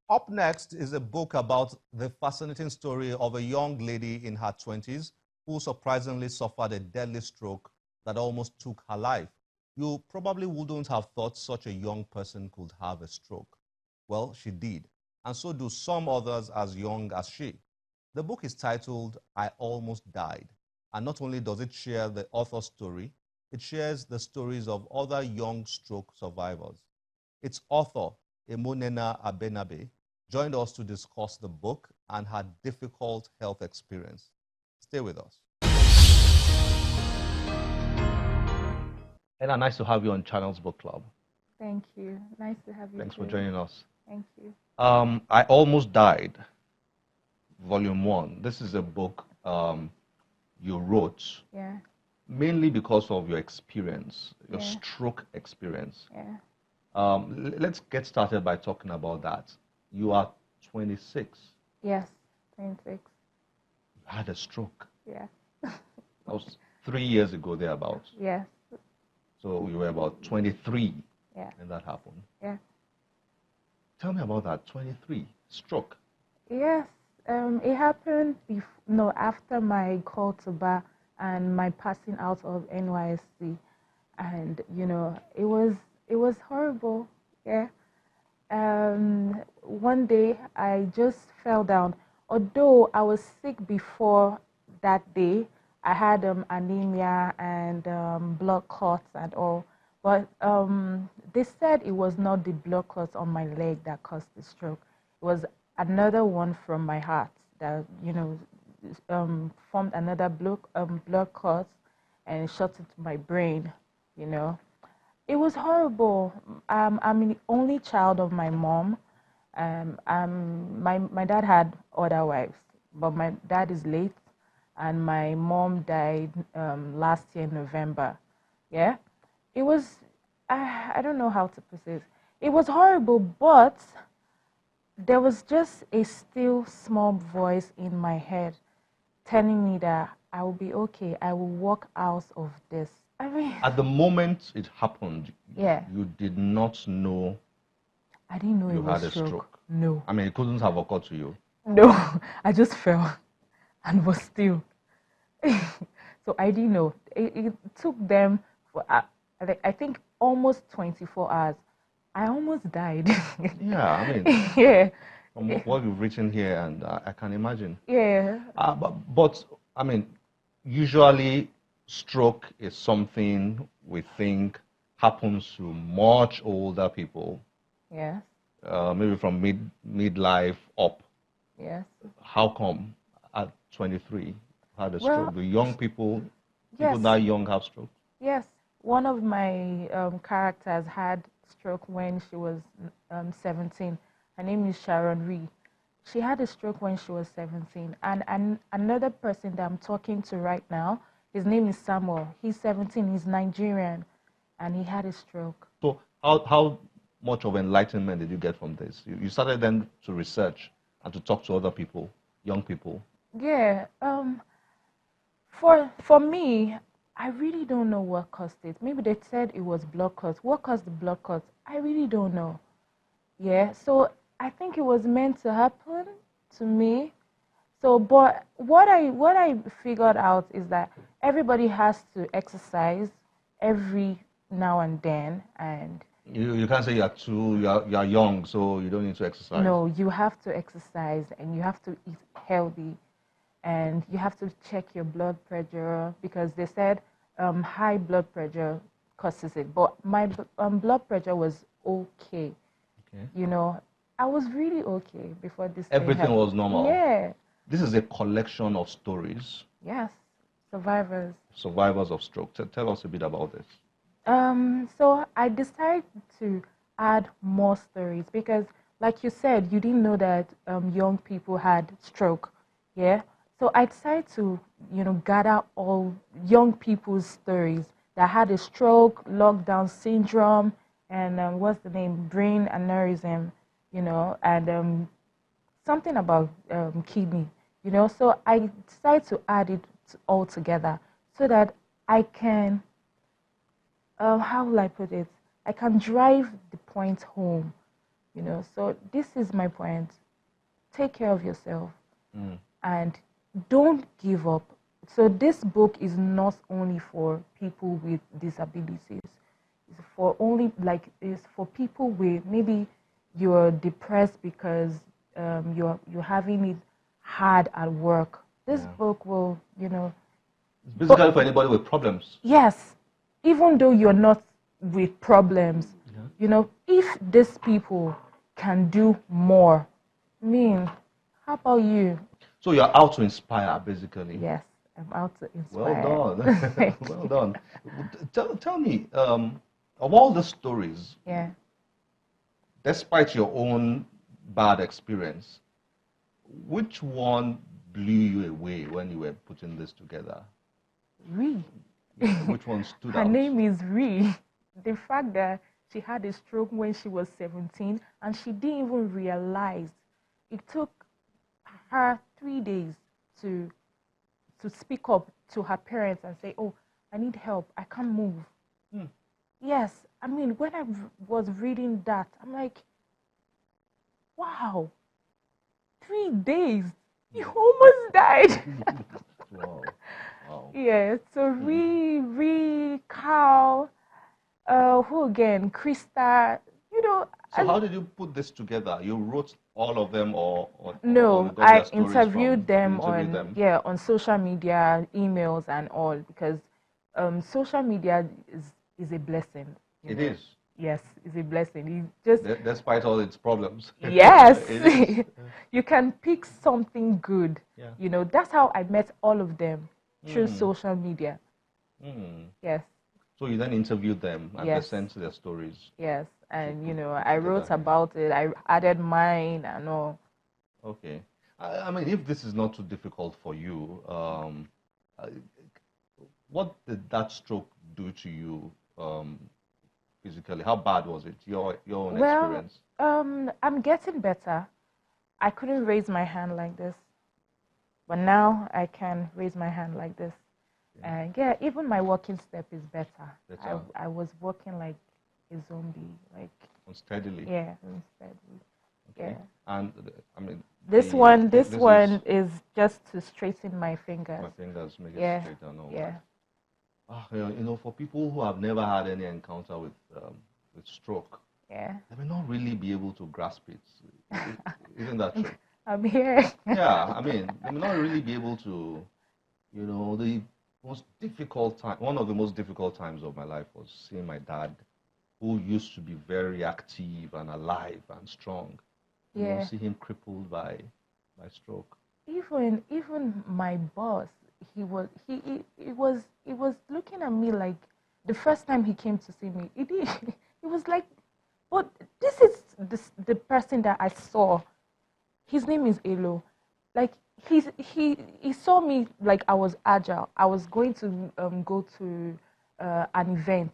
Up next is a book about the fascinating story of a young lady in her 20s who surprisingly suffered a deadly stroke that almost took her life. You probably wouldn't have thought such a young person could have a stroke. Well, she did, and so do some others as young as she. The book is titled I Almost Died, and not only does it share the author's story, it shares the stories of other young stroke survivors. Its author, Emonena Abenabe, joined us to discuss the book and her difficult health experience. Stay with us. Ella, nice to have you on Channels Book Club. Thank you. Nice to have you Thanks too. for joining us. Thank you. I Almost Died, Volume 1. This is a book you wrote Yeah. mainly because of your experience, your Yeah. stroke experience. Yeah. Let's get started by talking about that. You are 26. Yes. 26. You had a stroke. Yeah. That was 3 years ago, thereabouts. Yes. So you were about 23 Yeah. when that happened. Yeah. Tell me about that 23 stroke. Yes. It happened after my call to bar and my passing out of NYSC, and it was horrible. Yeah. One day I just fell down. Although I was sick before that day, I had anemia and blood clots and all. But they said it was not the blood clots on my leg that caused the stroke. It was another one from my heart that formed another blood clot and shot into my brain. You know, it was horrible. I'm the only child of my mom. My dad had other wives, but my dad is late, and my mom died last year in November. Yeah, it was. I don't know how to put it. It was horrible, but there was just a still small voice in my head telling me that I will be okay. I will walk out of this. I mean, At the moment it happened, yeah. you did not know I didn't know you it was had a stroke. No. I mean, it couldn't have occurred to you. No, I just fell and was still. So I didn't know. It took them for, I think, almost 24 hours. I almost died. Yeah, I mean, Yeah, from what you've written here, and I can imagine. yeah, But I mean, usually stroke is something we think happens to much older people, yes, maybe from midlife up. yes. How come at 23 had a Well, stroke? Do young people yes, that young have stroke? yes. One of my characters had stroke when she was 17. Her name is Sharon Ree. She had a stroke when she was 17. And another person that I'm talking to right now, his name is Samuel. He's 17. He's Nigerian, and he had a stroke. So how much of enlightenment did you get from this? You started then to research and to talk to other people, young people. Yeah. For me, I really don't know what caused it. Maybe they said it was blood clots. What caused the blood clots? I really don't know. Yeah. So I think it was meant to happen to me. So, but what I figured out is that everybody has to exercise every now and then, and You can't say you are young, so you don't need to exercise. no, you have to exercise and you have to eat healthy, and you have to check your blood pressure because they said high blood pressure causes it. But my blood pressure was okay. Okay. You know, I was really okay before this thing Everything happened. was normal. Yeah. This is a collection of stories, Yes. Survivors. survivors of stroke. Tell us a bit about this. So I decided to add more stories because, like you said, you didn't know that young people had stroke. Yeah. So I decided to, gather all young people's stories that had a stroke, lockdown syndrome, and what's the name, brain aneurysm, and something about kidney. So I decided to add it all together so that I can how will I put it? I can drive the point home, you know. So this is my point. Take care of yourself and don't give up. So this book is not only for people with disabilities. It's for only like it's for people with maybe you're depressed because you're having it hard at work. This book will, you know, It's basically for anybody with problems. yes, even though you're not with problems, you know, if these people can do more, I mean, how about you? So you're out to inspire, basically. Yes, I'm out to inspire. Well done. Well done. Tell me, of all the stories, Yeah. despite your own bad experience, which one blew you away when you were putting this together? Ree. Which one stood Her out? name is Ree. The fact that she had a stroke when she was 17 and she didn't even realize. It took her 3 days to speak up to her parents and say, oh, I need help. I can't move. Yes. I mean, when I was reading that, I'm like, wow, 3 days. You almost died. Wow. Wow. Yeah. So Ree, Carl, who again? Krista. You know. So how did you put this together? You wrote all of them, or No, you got I their stories interviewed from? You them interviewed on them? on social media, emails, and all because social media is a blessing. It is. Yes, it's a blessing. You just Despite all its problems. yes, It is. you can pick something good. Yeah. You know, that's how I met all of them through social media. Yes. So you then interviewed them and they Yes. sent their stories. Yes, and you know, put I together, wrote yeah. about it. I added mine and all. Okay. I mean, if this is not too difficult for you, uh, what did that stroke do to you physically? How bad was it? Your own Well, experience? I'm getting better. I couldn't raise my hand like this, but now I can raise my hand like this. And yeah, even my walking step is better. Better. I was walking like a zombie, like Unsteadily. yeah, instead. Okay. Yeah. And I mean, This one is just to straighten my fingers. my fingers make it Yeah. straight and all Yeah. that. You know, for people who have never had any encounter with stroke, Yeah. they may not really be able to grasp it. Isn't that true? I'm here. Yeah, I mean, they may not really be able to, you know, the most difficult time, one of the most difficult times of my life was seeing my dad, who used to be very active and alive and strong. You know, Yeah. see him crippled by stroke. Even my boss, he was looking at me like the first time he came to see me. It was like, but this is the person that I saw. His name is Elo. Like he saw me like I was agile. I was going to go to an event.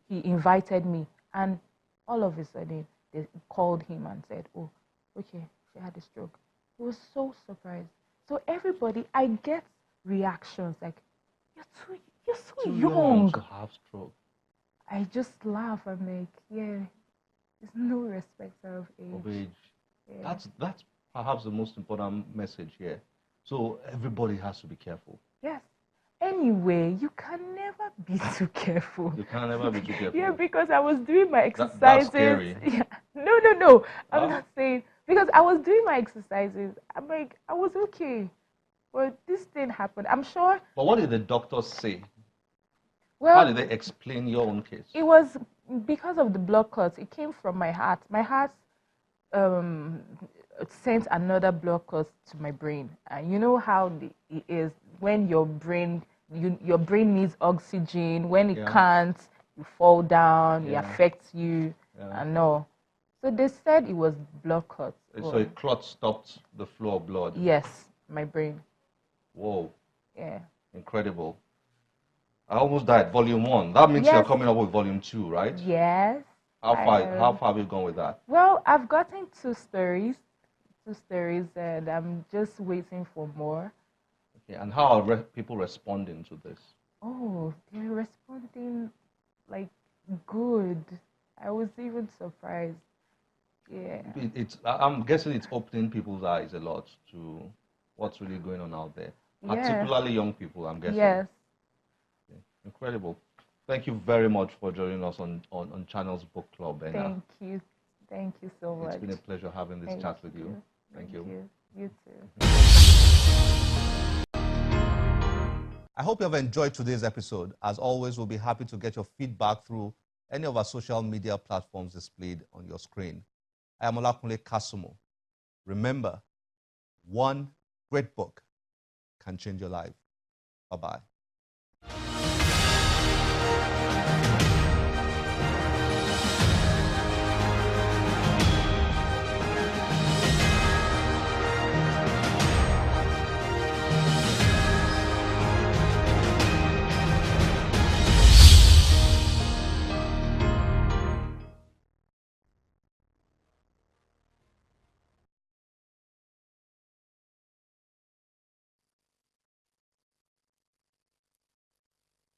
He invited me, and all of a sudden they called him and said, "Oh, okay, she had a stroke." He was so surprised. So everybody, I get reactions like, "You're so Too young." to have stroke. I just laugh. I'm like, "Yeah, there's no respect of age." Of age. Yeah. That's perhaps the most important message here. So everybody has to be careful. Yes. Anyway, you can never be too careful. You can never be too careful. Yeah, because I was doing my exercises. That's scary. Yeah. No. I'm Huh? not saying because I was doing my exercises. I'm like, I was okay. But this thing happened. I'm sure. But what did the doctors say? Well, How did they explain your own case? it was because of the blood clots. It came from my heart. My heart um, sent another blood clot to my brain. And you know how it is when your brain needs oxygen. When it can't, you fall down. It affects you, and no. So they said it was blood clots. So a clot stopped the flow of blood. Yes, my brain. Whoa. Yeah. Incredible. I almost died. Volume 1. That means you're coming up with volume 2, right? Yes. How far have you gone with that? Well, I've gotten two stories, and I'm just waiting for more. Okay. And how are people responding to this? Oh, they're responding like good. I was even surprised. Yeah. I'm guessing it's opening people's eyes a lot to what's really going on out there, Yes. particularly young people, I'm guessing. Yes. Yeah, incredible. Thank you very much for joining us on Channel's Book Club, and Thank you. Thank you so it's much. been a pleasure having this Thank chat with you. you. Thank Thank you. you. You too. I hope you have enjoyed today's episode. As always, we'll be happy to get your feedback through any of our social media platforms displayed on your screen. I am Olakunle Kasumo. Remember, one great book can change your life. Bye-bye.